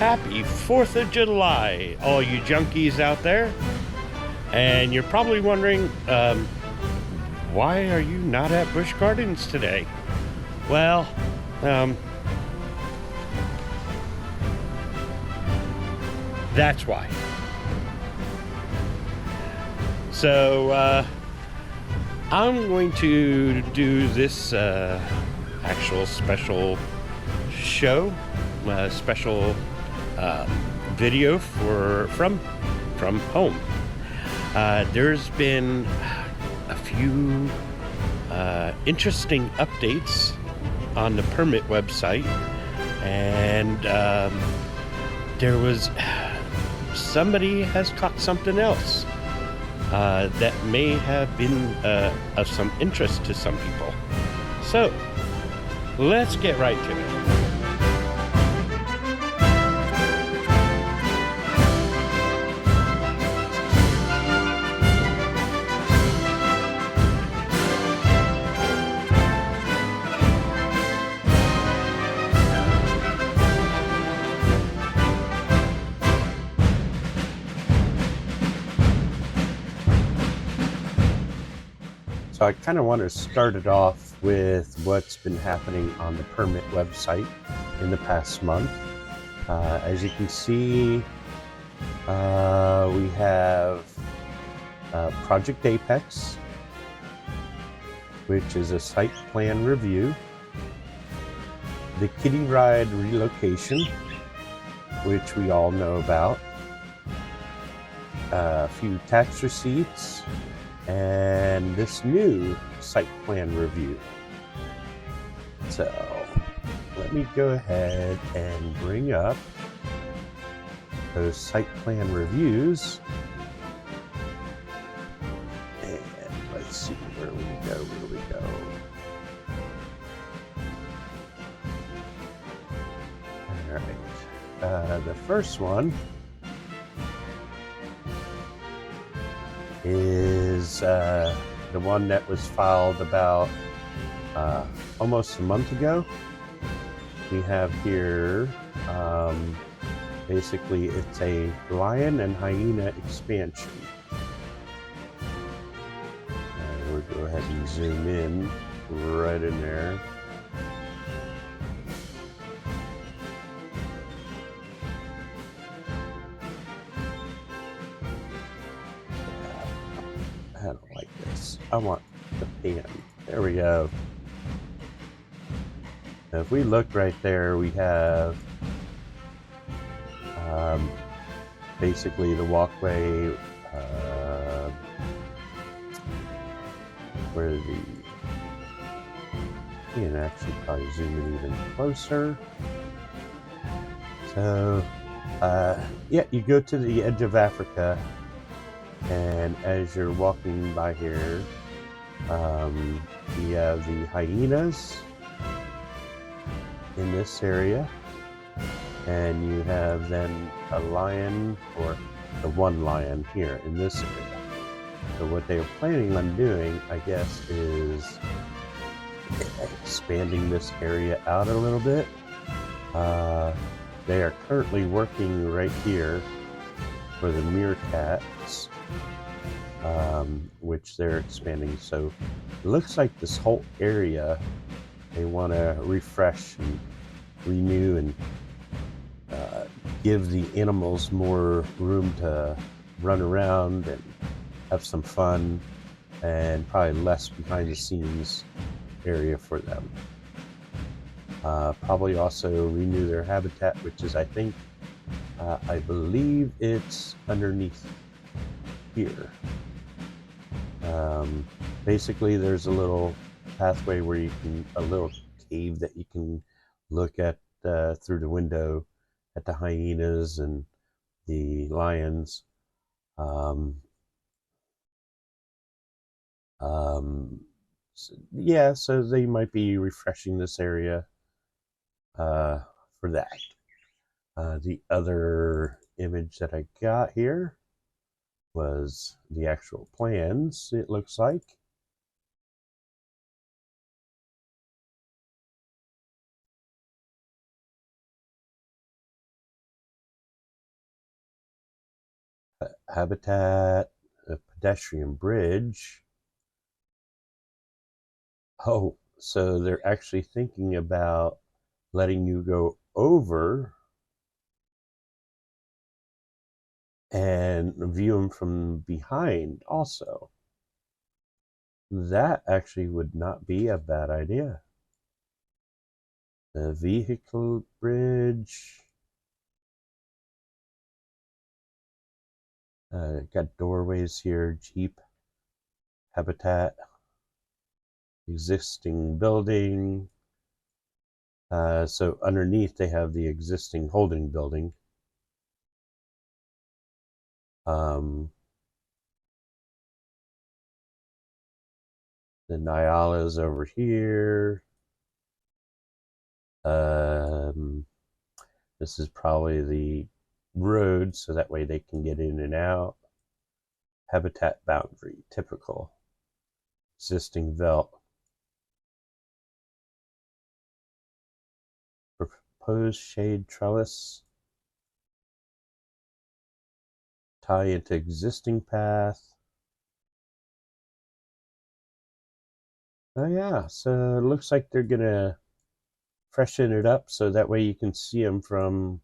Happy 4th of July, all you junkies out there. And you're probably wondering, why are you not at Busch Gardens today? Well, that's why. So, I'm going to do this actual special show, special video from home. There's been a few interesting updates on the permit website, and there was somebody has caught something else that may have been of some interest to some people. So let's get right to it. So I kind of want to start it off with what's been happening on the permit website in the past month. As you can see, we have Project Apex, which is a site plan review, the Kiddie Ride relocation, which we all know about, a few tax receipts, and this new site plan review. So let me go ahead and bring up those site plan reviews, and let's see where we go. All right, the first one is the one that was filed about almost a month ago. We have here basically it's a lion and hyena expansion. We'll go ahead and zoom in right in there. I don't like this. I want the pan. There we go. Now if we look right there, we have basically the walkway where the, you can actually probably zoom in even closer. So yeah, you go to the edge of Africa, and as you're walking by here, you have the hyenas in this area, and you have then a lion, or the one lion here in this area. So what they are planning on doing, I guess, is expanding this area out a little bit. They are currently working right here for the meerkats, which they're expanding. So it looks like this whole area they want to refresh and renew and give the animals more room to run around and have some fun, and probably less behind the scenes area for them. Probably also renew their habitat, which is, I think, I believe it's underneath here. Basically there's a little pathway where you can, a little cave that you can look at through the window at the hyenas and the lions. Yeah, so they might be refreshing this area for that. The other image that I got here was the actual plans, it looks like. habitat, a pedestrian bridge. Oh, so they're actually thinking about letting you go over and view them from behind also. That actually would not be a bad idea. The vehicle bridge. Got doorways here, Jeep, habitat, existing building. So underneath they have the existing holding building. The Nyala's over here. This is probably the road, so that way they can get in and out. Habitat boundary, typical. Existing veldt. Proposed shade trellis. Tie into existing path. Oh yeah, so it looks like they're gonna freshen it up so that way you can see them from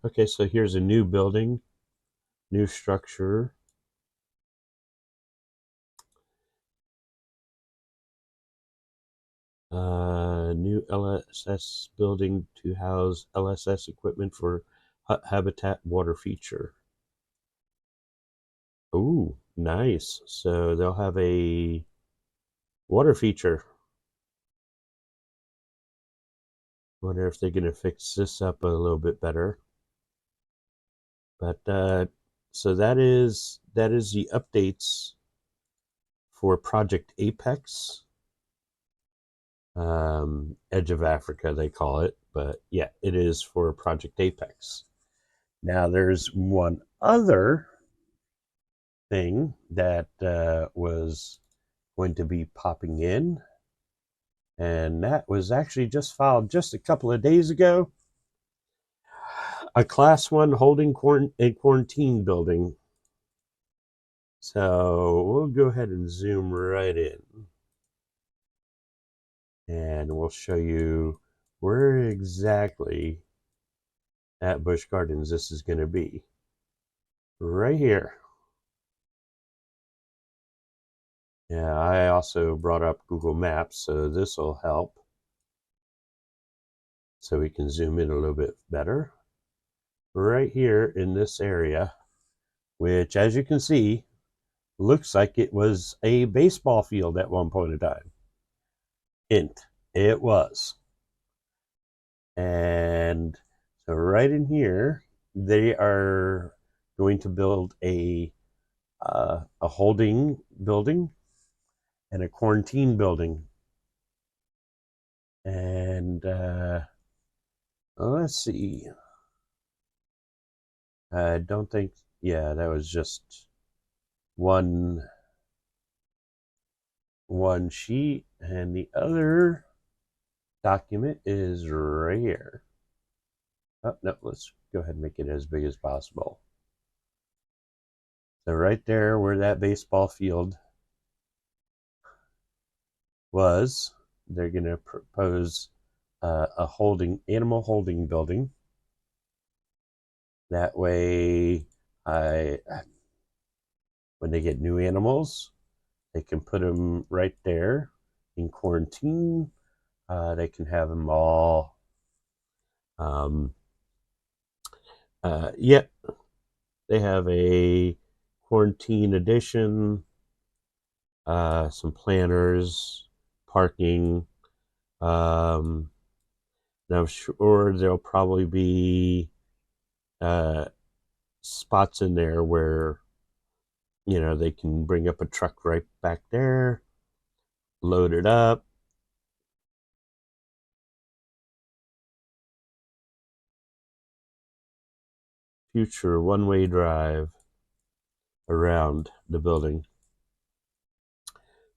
okay, so here's a new building, new structure. New LSS building to house LSS equipment for habitat water feature. Ooh, nice. So they'll have a water feature. Wonder if they're gonna fix this up a little bit better. But so that is the updates for Project Apex. Edge of Africa, they call it, but yeah, it is for Project Apex. Now, there's one other thing that was going to be popping in, and that was actually just filed just a couple of days ago. A Class 1 holding a quarantine building. So we'll go ahead and zoom right in. And we'll show you where exactly at Busch Gardens this is going to be. Right here. Yeah, I also brought up Google Maps, so this will help. So we can zoom in a little bit better. Right here in this area, which as you can see, looks like it was a baseball field at one point in time. Hint, it was. And so right in here, they are going to build a holding building and a quarantine building. And let's see. I don't think, yeah, that was just one sheet, and the other document is right here. Oh, no, let's go ahead and make it as big as possible. So right there where that baseball field was, they're going to propose a animal holding building. That way, when they get new animals, they can put them right there in quarantine. They can have them all. Yep, they have a quarantine edition, some planners, parking. And I'm sure there'll probably be spots in there where they can bring up a truck right back there, load it up. Future one-way drive around the building.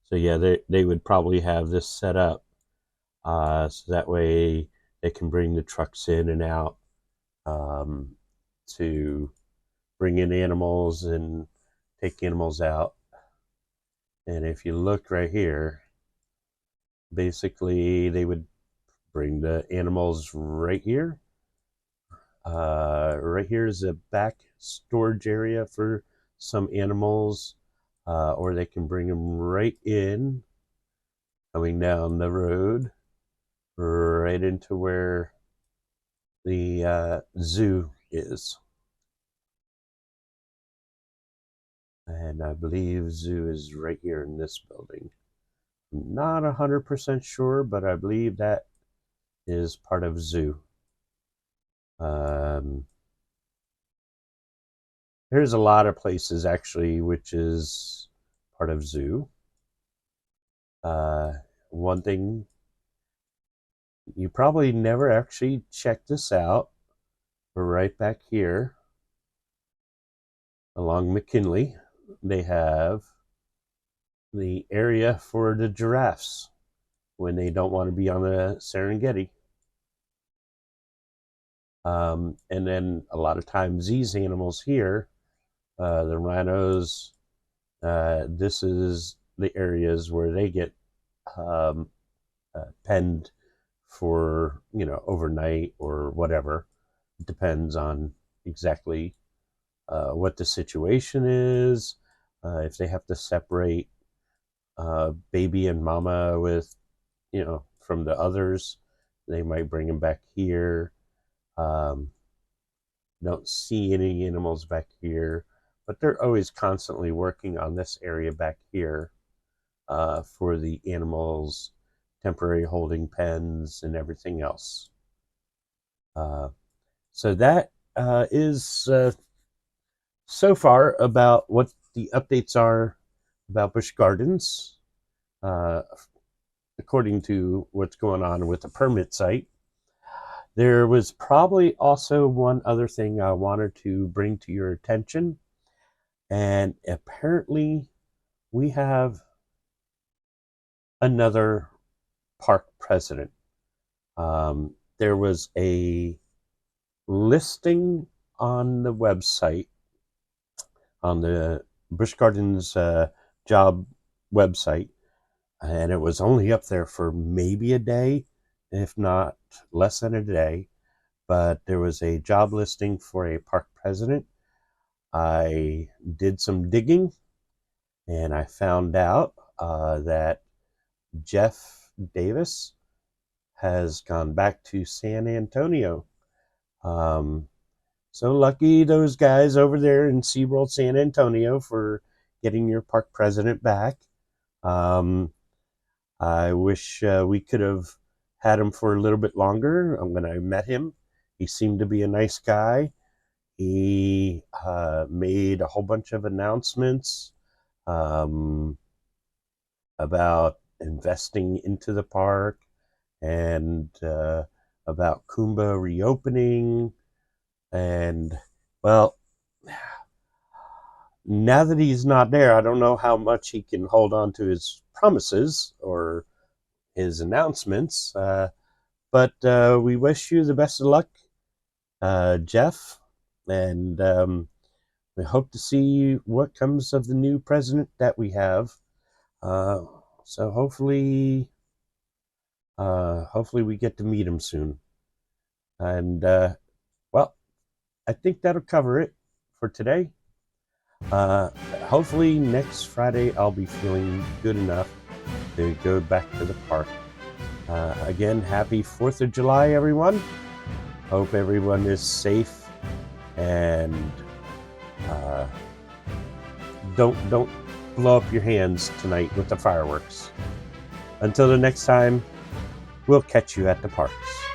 So yeah, they would probably have this set up so that way they can bring the trucks in and out. to bring in animals and take animals out. And if you look right here, basically they would bring the animals right here. Right here is a back storage area for some animals, or they can bring them right in, coming down the road, right into where the zoo is. And I believe zoo is right here in this building. I'm not 100% sure, but I believe that is part of zoo. There's a lot of places actually which is part of zoo. One thing, you probably never actually checked this out. We're right back here along McKinley. They have the area for the giraffes when they don't want to be on the Serengeti. And then a lot of times these animals here, the rhinos, this is the areas where they get penned for, overnight or whatever. It depends on exactly what the situation is. If they have to separate baby and mama with, from the others, they might bring them back here. Don't see any animals back here, but they're always constantly working on this area back here for the animals, temporary holding pens, and everything else. So that is so far about what the updates are about Busch Gardens, according to what's going on with the permit site. There was probably also one other thing I wanted to bring to your attention, and apparently we have another park president. There was a listing on the website, on the Busch Gardens job website, and it was only up there for maybe a day, if not less than a day. But there was a job listing for a park president. I did some digging, and I found out that Jeff Davis has gone back to San Antonio. So lucky those guys over there in SeaWorld San Antonio for getting your park president back. I wish we could have had him for a little bit longer. When I met him, he seemed to be a nice guy. He made a whole bunch of announcements about investing into the park and about Kumba reopening. And, well, now that he's not there, I don't know how much he can hold on to his promises or his announcements. But we wish you the best of luck, Jeff. And we hope to see what comes of the new president that we have. So hopefully we get to meet him soon. And well, I think that'll cover it for today. Hopefully next Friday I'll be feeling good enough to go back to the park. Again, happy 4th of July, everyone. Hope everyone is safe, and don't blow up your hands tonight with the fireworks. Until the next time, we'll catch you at the parks.